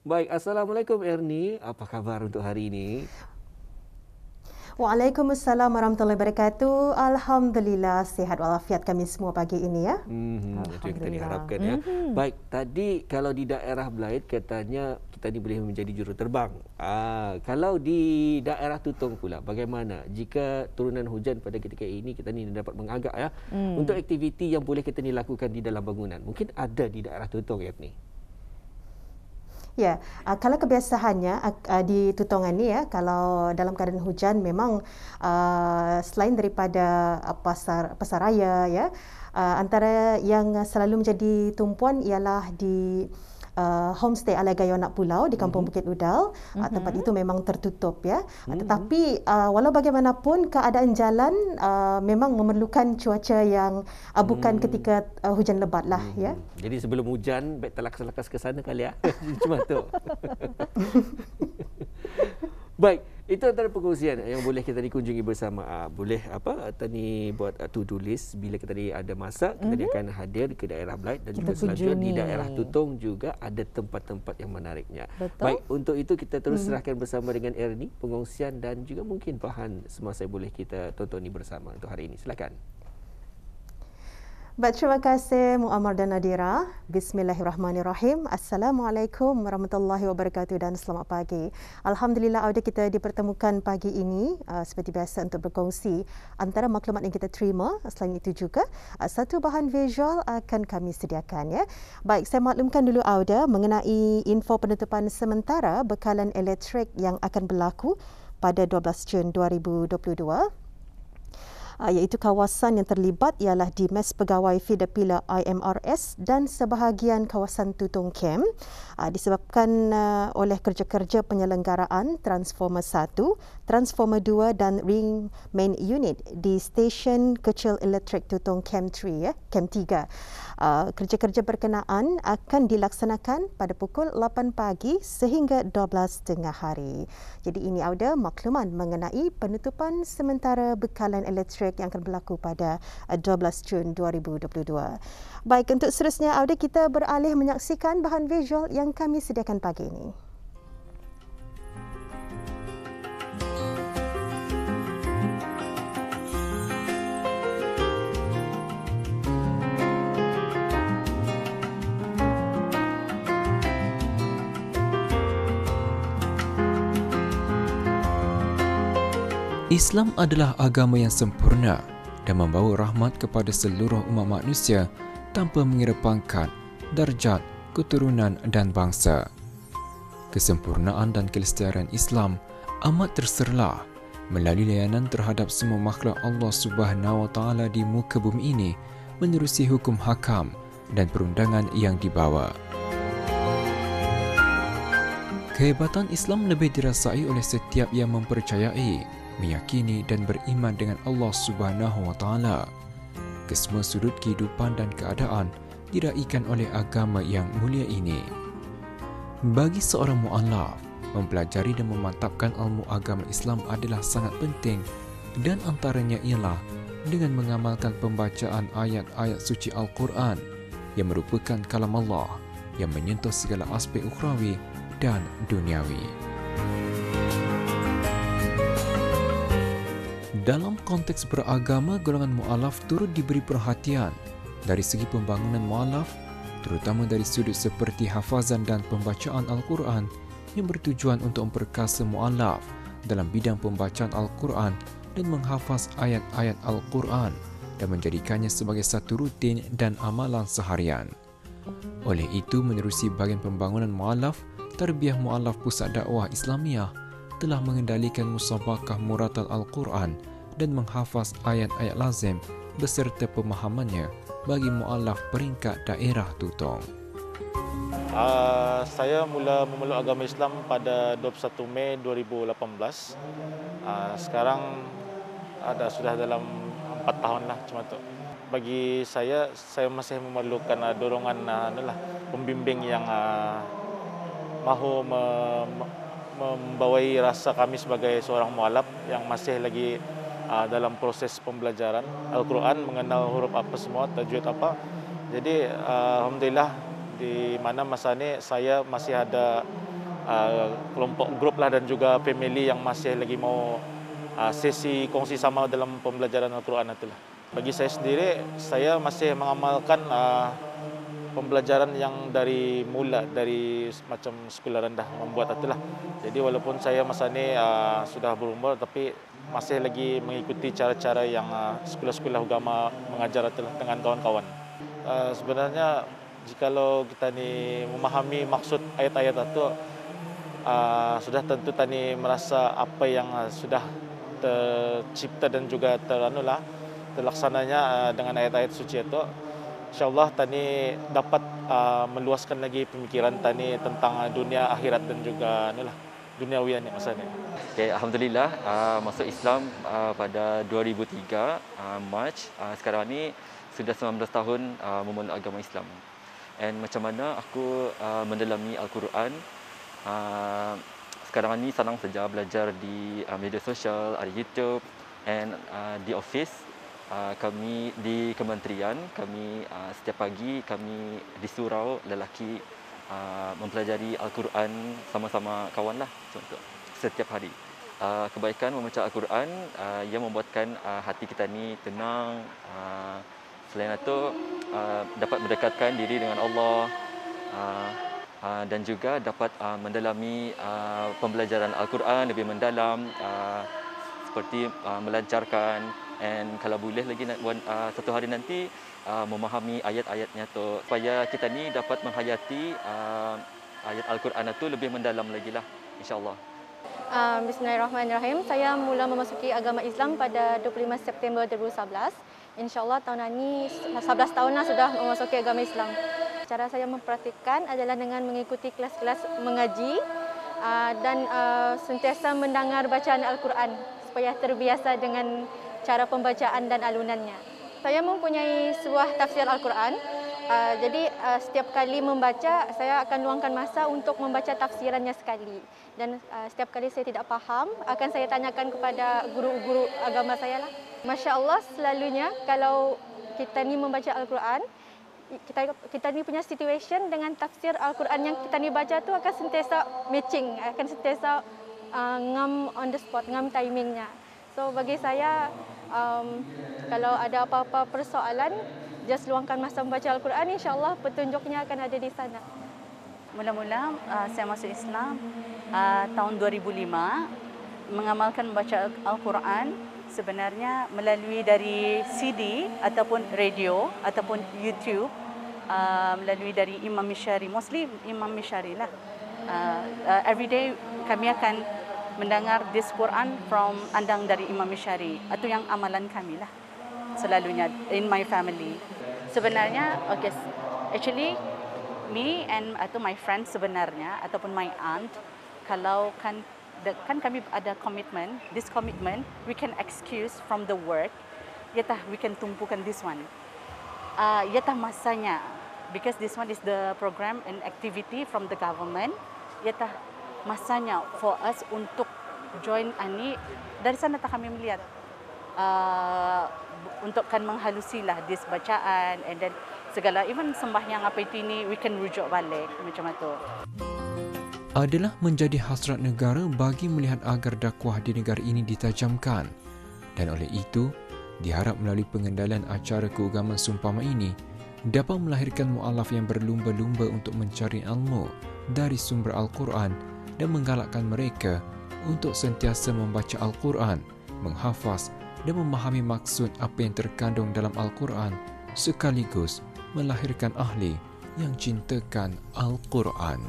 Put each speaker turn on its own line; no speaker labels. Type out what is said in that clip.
Baik, Assalamualaikum Ernie. Apa khabar untuk hari ini?
Waalaikumsalam warahmatullahi wabarakatuh. Alhamdulillah sihat walafiat kami semua pagi ini ya.
Itu yang kita
Alhamdulillah.
diharapkan ya. Baik, tadi kalau di daerah Belait katanya kita ni boleh menjadi juruterbang. Kalau di daerah Tutong pula bagaimana? Jika turunan hujan pada ketika ini kita ni dapat mengagak ya. Untuk aktiviti yang boleh kita ni lakukan di dalam bangunan. Mungkin ada di daerah Tutong Ernie.
Ya, kalau kebiasaannya di Tutongan ni ya, kalau dalam keadaan hujan memang selain daripada pasar raya ya, antara yang selalu menjadi tumpuan ialah di homestay ala Gayonak Pulau di Kampung Bukit Udal. Tempat itu memang tertutup ya. Tetapi walau bagaimanapun keadaan jalan memang memerlukan cuaca yang bukan ketika hujan lebat lah ya.
Jadi sebelum hujan baik terlakas-lakas ke sana kali ya. Cuma tu. Baik, itu antara perkongsian yang boleh kita dikunjungi bersama. Boleh Tani buat to-do list bila kita ni ada masa, kita ni akan hadir ke daerah Belait dan juga selanjutnya di daerah Tutong juga ada tempat-tempat yang menariknya.
Betul.
Baik, untuk itu kita terus serahkan bersama dengan Ernie perkongsian dan juga mungkin bahan semasa boleh kita tonton ni bersama untuk hari ini. Silakan.
Baik, terima kasih Muammar dan Nadira. Bismillahirrahmanirrahim. Assalamualaikum warahmatullahi wabarakatuh dan selamat pagi. Alhamdulillah audio kita dipertemukan pagi ini seperti biasa untuk berkongsi antara maklumat yang kita terima. Selain itu juga satu bahan visual akan kami sediakan ya. Baik, saya maklumkan dulu audio mengenai info penutupan sementara bekalan elektrik yang akan berlaku pada 12 Jun 2022. Iaitu kawasan yang terlibat ialah di Mes Pegawai Feeder Pillar IMRS dan sebahagian kawasan Tutong Camp disebabkan oleh kerja-kerja penyelenggaraan Transformer 1, Transformer 2 dan Ring Main Unit di Stesen Kecil Elektrik Tutong Camp 3 ya, Camp 3. Kerja-kerja berkenaan akan dilaksanakan pada pukul 8 pagi sehingga 12 tengah hari. Jadi ini ada makluman mengenai penutupan sementara bekalan elektrik yang akan berlaku pada 12 Jun 2022. Baik, untuk seterusnya audio kita beralih menyaksikan bahan visual yang kami sediakan pagi ini.
Islam adalah agama yang sempurna dan membawa rahmat kepada seluruh umat manusia tanpa mengira pangkat, darjat, keturunan dan bangsa. Kesempurnaan dan kelestarian Islam amat terserlah melalui layanan terhadap semua makhluk Allah Subhanahu Wa Taala di muka bumi ini menerusi hukum hakam dan perundangan yang dibawa. Kehebatan Islam lebih dirasai oleh setiap yang mempercayai, meyakini dan beriman dengan Allah Subhanahu Wa Taala. Kesemua sudut kehidupan dan keadaan diraikan oleh agama yang mulia ini. Bagi seorang mu'allaf, mempelajari dan memantapkan ilmu agama Islam adalah sangat penting dan antaranya ialah dengan mengamalkan pembacaan ayat-ayat suci Al-Quran yang merupakan kalam Allah yang menyentuh segala aspek ukhrawi dan duniawi. Dalam konteks beragama, golongan mu'alaf turut diberi perhatian dari segi pembangunan mu'alaf, terutama dari sudut seperti hafazan dan pembacaan Al-Quran yang bertujuan untuk memperkasa mu'alaf dalam bidang pembacaan Al-Quran dan menghafaz ayat-ayat Al-Quran dan menjadikannya sebagai satu rutin dan amalan seharian. Oleh itu, menerusi bahagian pembangunan mu'alaf, Tarbiyah Mu'alaf Pusat Dakwah Islamiah telah mengendalikan musabakah muratal Al-Quran dan menghafaz ayat-ayat lazim beserta pemahamannya bagi mu'alaf peringkat daerah Tutong.
Saya mula memeluk agama Islam pada 21 Mei 2018. Sekarang sudah dalam 4 tahun lah macam tu. Bagi saya masih memerlukan dorongan pembimbing yang mahu membawai rasa kami sebagai seorang mu'alaf yang masih lagi dalam proses pembelajaran Al-Quran, mengenal huruf apa semua, tajwid apa. Jadi Alhamdulillah di mana masa ini saya masih ada kelompok grup lah dan juga family yang masih lagi mau sesi kongsi sama dalam pembelajaran Al-Quran itulah. Bagi saya sendiri, saya masih mengamalkan pembelajaran yang dari mula, dari macam sekolah rendah membuat itulah. Jadi walaupun saya masa ni sudah berumur, tapi masih lagi mengikuti cara-cara yang sekolah-sekolah agama mengajar itulah dengan kawan-kawan. Sebenarnya jikalau kita ni memahami maksud ayat-ayat itu, sudah tentu tani merasa apa yang sudah tercipta dan juga terlaksananya dengan ayat-ayat suci itu, insyaAllah tani dapat meluaskan lagi pemikiran tani tentang dunia akhirat dan juga duniawian ni masa ni.
Okay, Alhamdulillah masuk Islam pada 2003 Mac. Sekarang ni sudah 19 tahun memeluk agama Islam. And macam mana aku mendalami Al-Quran. Sekarang ni senang saja belajar di media sosial, ada YouTube, and di office kami di kementerian, kami setiap pagi kami di surau lelaki mempelajari Al-Quran sama-sama kawan lah contoh setiap hari. Kebaikan membaca Al-Quran yang membuatkan hati kita ni tenang. Selain itu dapat mendekatkan diri dengan Allah. Dan juga dapat mendalami pembelajaran Al-Quran lebih mendalam, seperti melancarkan, and kalau boleh lagi satu hari nanti memahami ayat-ayatnya tu, supaya kita ni dapat menghayati ayat Al-Quran itu lebih mendalam lagi lah, insyaAllah.
Bismillahirrahmanirrahim. Saya mula memasuki agama Islam pada 25 September 2011. InsyaAllah tahun ini 11 tahun sudah memasuki agama Islam. Cara saya mempraktikkan adalah dengan mengikuti kelas-kelas mengaji dan sentiasa mendengar bacaan Al-Quran supaya terbiasa dengan cara pembacaan dan alunannya. Saya mempunyai sebuah tafsir Al-Quran. Jadi setiap kali membaca, saya akan luangkan masa untuk membaca tafsirannya sekali. Dan setiap kali saya tidak faham, akan saya tanyakan kepada guru-guru agama saya lah. Masya Allah, selalunya kalau kita ni membaca Al-Quran, kita ni punya situation dengan tafsir Al-Quran yang kita ni baca tu akan sentiasa matching, akan sentiasa ngam on the spot, ngam timingnya. So bagi saya, kalau ada apa-apa persoalan, just luangkan masa membaca Al-Quran, insyaAllah petunjuknya akan ada di sana.
Mula-mula saya masuk Islam tahun 2005, mengamalkan membaca Al-Quran sebenarnya melalui dari CD ataupun radio ataupun YouTube, melalui dari Imam Mishari, mostly Imam Mishari lah. Every day kami akan mendengar this Quran from andang dari Imam Mishari. Itu yang amalan kami lah selalunya in my family. Sebenarnya, okay, actually me and atau my friends sebenarnya ataupun my aunt, kalau kan kami ada commitment, this commitment we can excuse from the work, yatah we can tumpukan this one. Yatah masanya, because this one is the program and activity from the government, yatah masanya for us untuk join ani. Dari sana tak kami melihat untuk kan menghalusilah this bacaan, and then segala even sembahyang apa itu ini we can rujuk balik macam itu.
Adalah menjadi hasrat negara bagi melihat agar dakwah di negara ini ditajamkan, dan oleh itu diharap melalui pengendalian acara keagamaan seumpama ini dapat melahirkan mu'alaf yang berlumba-lumba untuk mencari ilmu dari sumber Al-Quran dan menggalakkan mereka untuk sentiasa membaca Al-Quran, menghafaz dan memahami maksud apa yang terkandung dalam Al-Quran, sekaligus melahirkan ahli yang cintakan Al-Quran.